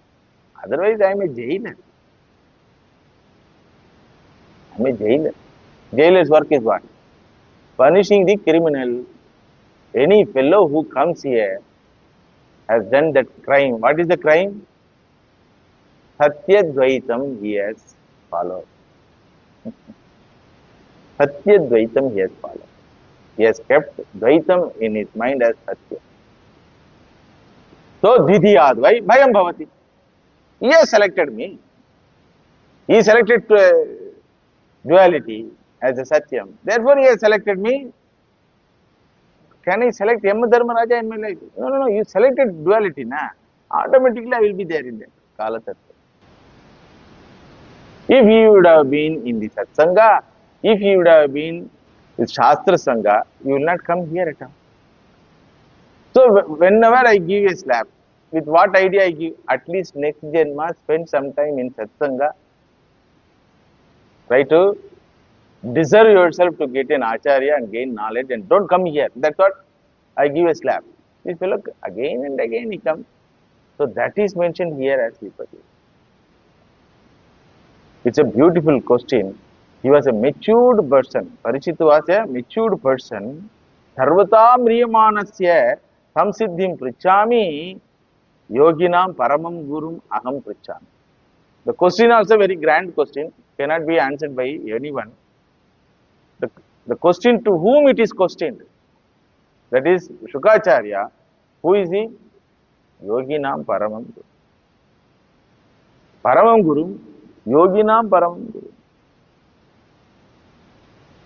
Otherwise, I am a jailer. I am a jailer. Jailer's work is what? Punishing the criminal. Any fellow who comes here has done that crime. What is the crime? Satyadvaitam he has followed. Satyadvaitam he has followed. He has kept Dvaitam in his mind as Satya. So, Didiyadvai Bhayam Bhavati. He has selected me. He selected duality as a Satyam. Therefore, he has selected me. Can I select Yamadharmaraja in my life? No. You selected duality, na? Automatically, I will be there in that Kala Tattva. If he would have been in the Satsanga, if he would have been with Shastra Sangha, you will not come here at all. So, whenever I give a slap, with what idea I give? At least next Janma, spend some time in Satsanga. Try to deserve yourself to get an Acharya and gain knowledge and don't come here. That's what I give a slap. This fellow again and again he comes. So that is mentioned here as Vipati. It's a beautiful question. He was a matured person. Parichyata was a matured person. Sarvata mriyamanasya samsiddhim prichami yoginam paramam gurum aham prichami. The question also very grand question. Cannot be answered by anyone. The question to whom it is questioned, that is Shukacharya, who is he? Yoginam Paramam Guru. Paramam Guru, Yoginam Paramam Guru.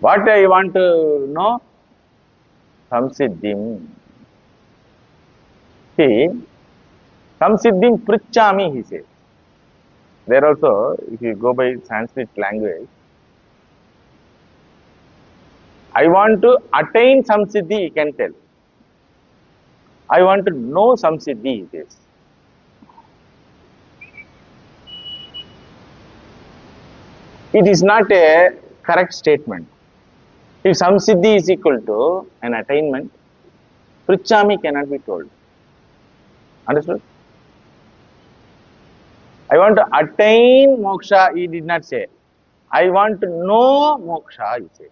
What I want to know? Samsiddhim. See, Samsiddhim Prichami, he says. There also, if you go by Sanskrit language, I want to attain samsiddhi, he can tell. I want to know samsiddhi, he says. It is not a correct statement. If samsiddhi is equal to an attainment, prichami cannot be told. Understood? I want to attain moksha, he did not say. I want to know moksha, he says.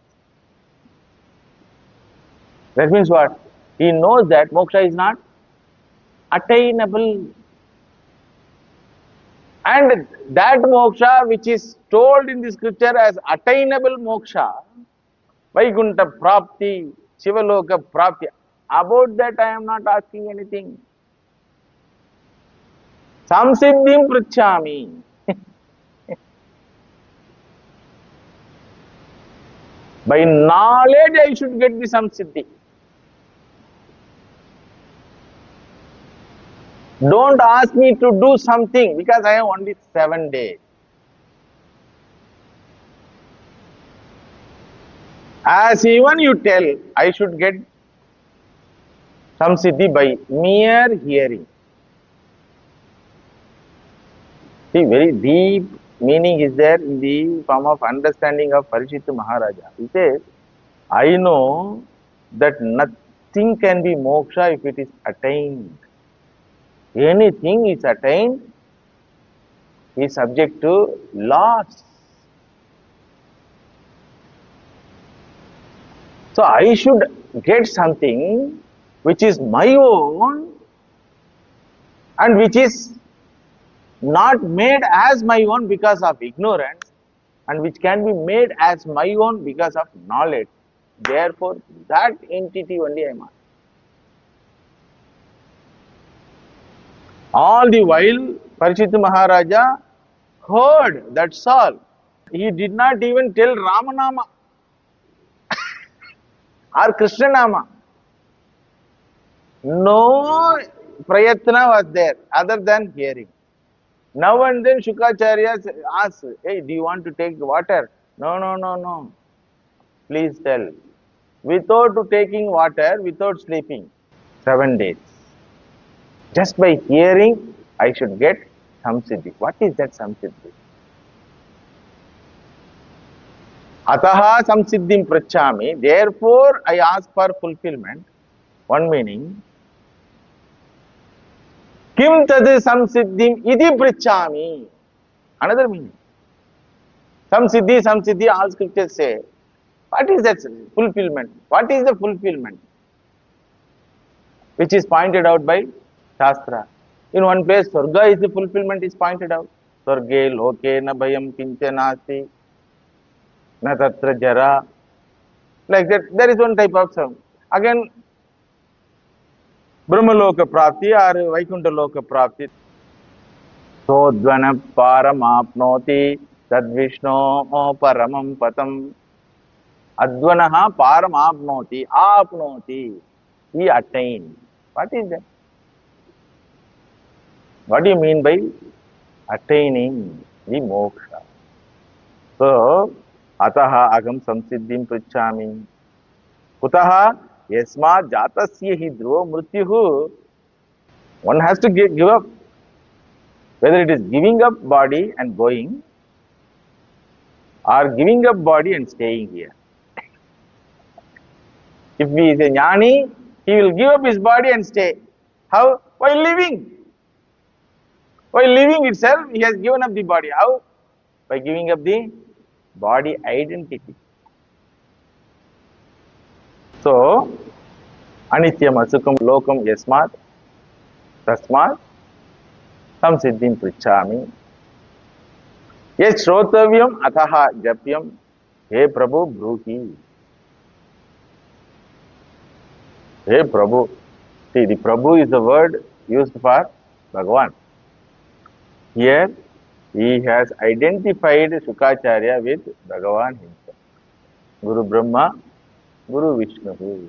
That means what? He knows that moksha is not attainable. And that moksha which is told in the scripture as attainable moksha, Vaikuntha Prapti, Shivaloka Prapti, about that I am not asking anything. Samsiddhim Prichami. By knowledge I should get the samsiddhi. Don't ask me to do something because I have only 7 days. As even you tell, I should get samsiddhi by mere hearing. See, very deep meaning is there in the form of understanding of Parichyata Maharaja. He says, I know that nothing can be moksha if it is attained. Anything is attained is subject to loss. So I should get something which is my own and which is not made as my own because of ignorance and which can be made as my own because of knowledge. Therefore, that entity only I am. All the while, Parichyata Maharaja heard, that's all. He did not even tell Ramanama or Krishnanama. No prayatna was there other than hearing. Now and then Shukacharya asks, hey, do you want to take water? No, no, no, no. Please tell. Without taking water, without sleeping, 7 days. Just by hearing, I should get samsiddhi. What is that samsiddhi? Ataha samsiddhim prachami. Therefore, I ask for fulfillment. One meaning. Kim tad samsiddhim idi prachami. Another meaning. Samsiddhi, all scriptures say. What is that fulfillment? What is the fulfillment? Which is pointed out by Shastra. In one place, Swarga is the fulfillment is pointed out. Swarge loke na bhayam kincha nasti na tatra jara. Like that, there is one type of sound. Again, Brahmaloka Prapti or Vaikuntha Loka Prapti. Sodvana paramapnoti tadvishno paramam patam. Advanaha paramapnoti apnoti. He attained. What is that? What do you mean by attaining the moksha? So, ataha agam samsiddhim prichami. Kutaha yasma jatasya hi dhruva mrityuhu. One has to give up. Whether it is giving up body and going, or giving up body and staying here. If he is a jnani, he will give up his body and stay. How? While living. While living itself, he has given up the body. How? By giving up the body identity. So, anityam asukam lokam yasmat tasmat samsiddhim prichami. Yes, shrotavyam ataha japyam he Prabhu bruhi. Hey Prabhu. See, the Prabhu is the word used for Bhagavan. Here, he has identified Shukacharya with Bhagavan himself. Guru Brahma, Guru Vishnu.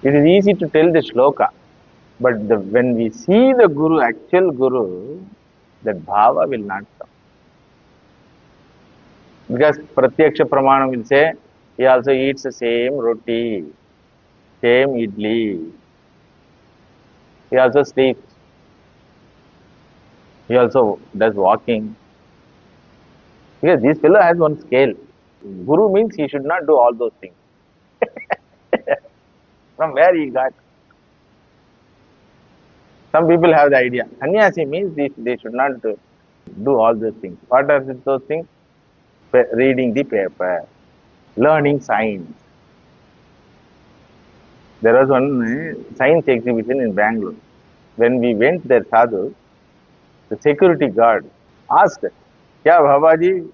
It is easy to tell the shloka, but when we see the Guru, actual Guru, that bhava will not come. Because Pratyaksha Pramanam will say, he also eats the same roti, same idli. He also sleeps. He also does walking. Because this fellow has one scale. Guru means he should not do all those things. From where he got? Some people have the idea. Sannyasi means they should not do all those things. What are those things? Reading the paper, learning science. There was one science exhibition in Bangalore. When we went there, sadhu, the security guard asked, "Kya Bhava ji,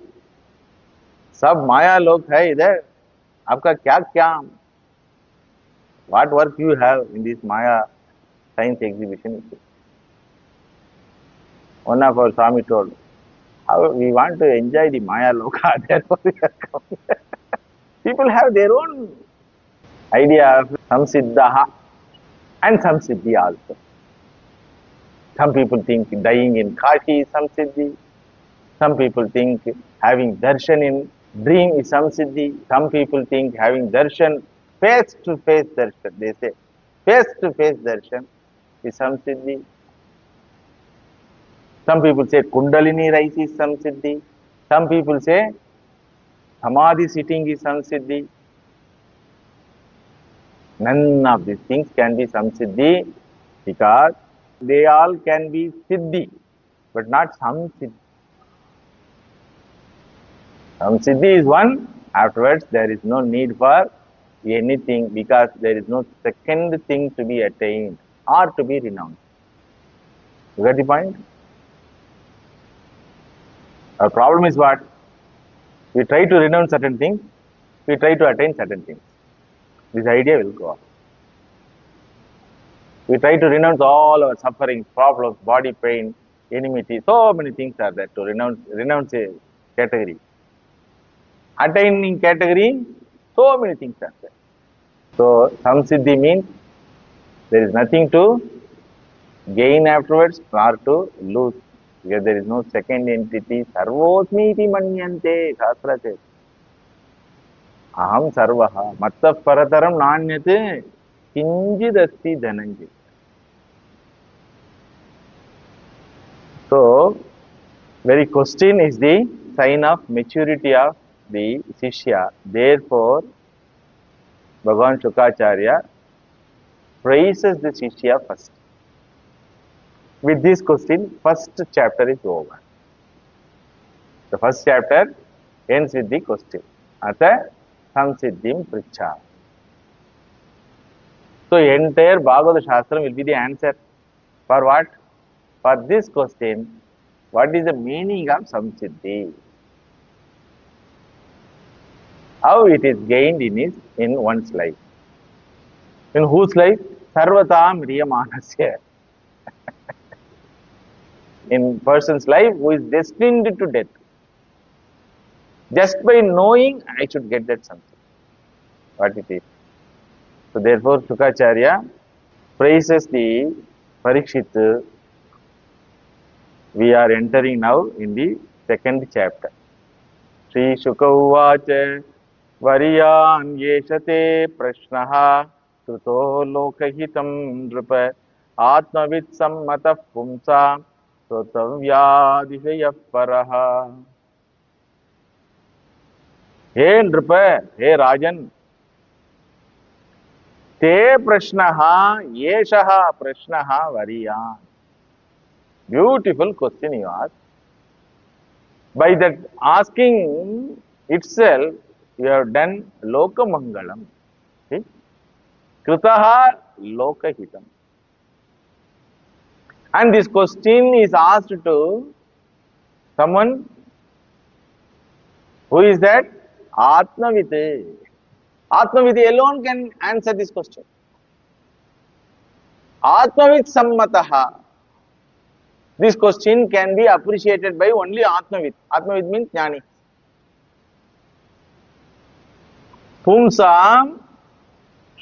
sab Maya log hai idhar? Aapka kya kya? What work you have in this Maya science exhibition?" One of our Swami told, "How we want to enjoy the Maya Loka, therefore we are coming." People have their own idea of samsiddha and samsiddhi also. Some people think dying in Kashi is samsiddhi. Some people think having darshan in dream is samsiddhi. Some people think having darshan, face to face darshan, they say face to face darshan is samsiddhi. Some people say kundalini rise is samsiddhi. Some people say samadhi sitting is samsiddhi. None of these things can be samsiddhi because they all can be siddhi, but not samsiddhi. Samsiddhi is one, afterwards there is no need for anything because there is no second thing to be attained or to be renounced. You get the point? Our problem is what? We try to renounce certain things, we try to attain certain things. This idea will go off. We try to renounce all our sufferings, problems, body pain, enmity, so many things are there to renounce a category. Attaining category, so many things are there. So, samsiddhi means there is nothing to gain afterwards nor to lose, because there is no second entity. Sarvosmi iti manyante, Shastra says. Aham sarvaha mattah parataram nanyat kinjid asti dhananjay. So, very question is the sign of maturity of the Shishya. Therefore, Bhagavan Shukacharya praises the Shishya first. With this question, first chapter is over. The first chapter ends with the question. Ata samsiddhim pricha. So, entire Bhagavata Shastram will be the answer. For what? For this question, what is the meaning of samsiddhi? How it is gained in one's life. In whose life? Sarvatam riyamanasya. In person's life who is destined to death. Just by knowing, I should get that something. What it is. So therefore, Shukacharya praises the Parikshit. We are entering now in the second chapter. Shri Shuka uvacha variyan yeshate prashnaha kruto lokahitam nrupa atmavit sammatah pumsa sotavyaadishayah paraha. Hey nrupa, hey Rajan, te prashnaha yeshaha prashnaha variyan. Beautiful question you ask. By that asking itself, you have done lokamangalam. See? Kritaha lokahitam. And this question is asked to someone who is that? Atmavite. Atmavite alone can answer this question. Atmavit sammataha. This question can be appreciated by only Atmavit. Atmavit means Jnani. Pumsam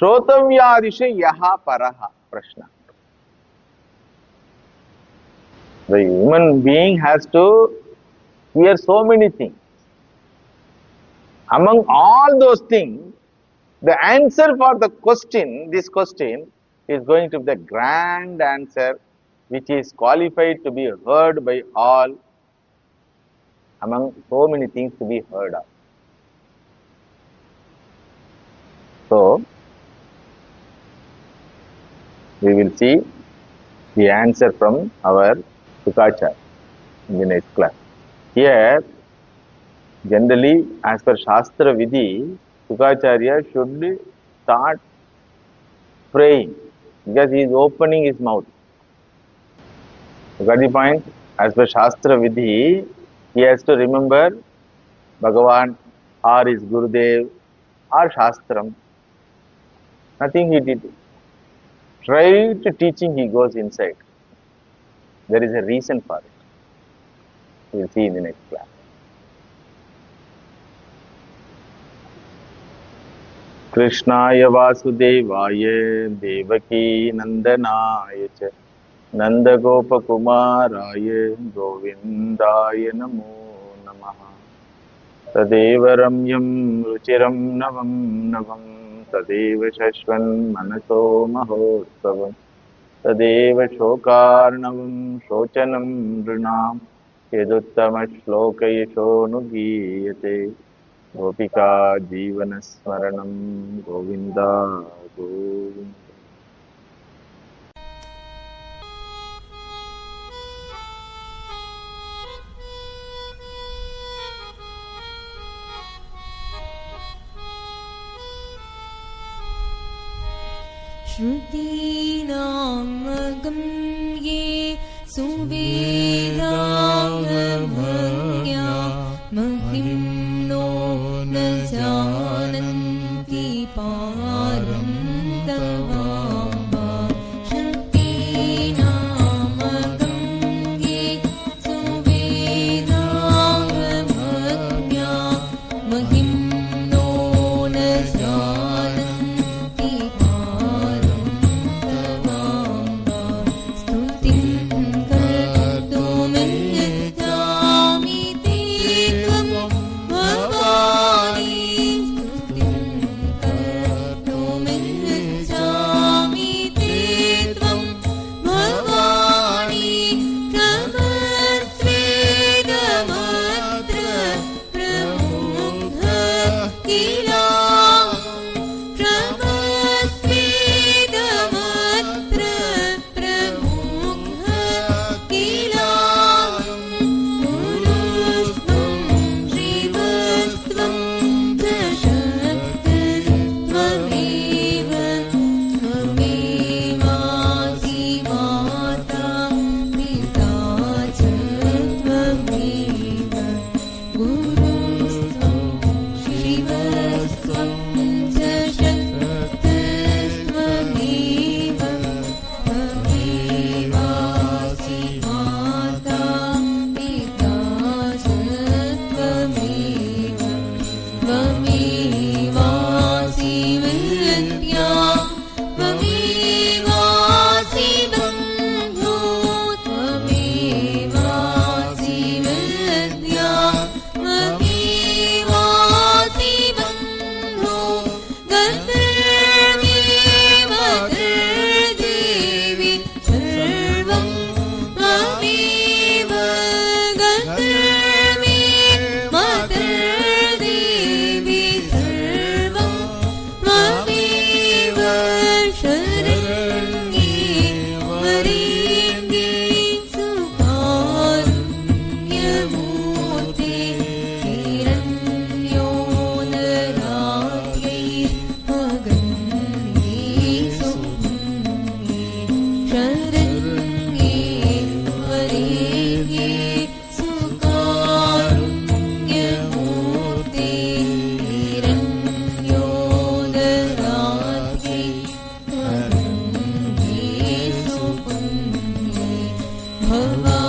Shrotavyadisha yaha paraha prashna. The human being has to hear so many things. Among all those things, the answer for the question, this question, is going to be the grand answer, which is qualified to be heard by all, among so many things to be heard of. So, we will see the answer from our Shukacharya in the next class. Here, generally, as per Shastra Vidhi, Shukacharya should start praying, because he is opening his mouth. You got the point? As per Shastra Vidhi, he has to remember Bhagavan or his Gurudev or Shastram. Nothing he did. Straight teaching he goes inside. There is a reason for it. We will see in the next class. Krishnaya Vasudevaya Devaki Nandanaya cha Nanda Gopakumaraya Govindaya Namo Namaha. Tadeva Ramyam Ruchiram Navam Navam Tadeva Shashvan Manaso Mahotsavam Tadeva Shokarnavam Shochanam Rinam Yeduttama Shloka Yashonugiyate Gopika Jivana Smaranam Govinda Govinda. Shrutinamagam suvedamagya mahimno na jananti param tavamba. Shrutinamagam suvedamagya mahimno na jananti param tavamba. सुकारुण्यमूर्ते हिरण्योदरात्ये अरण्ये सुपुण्ये भवा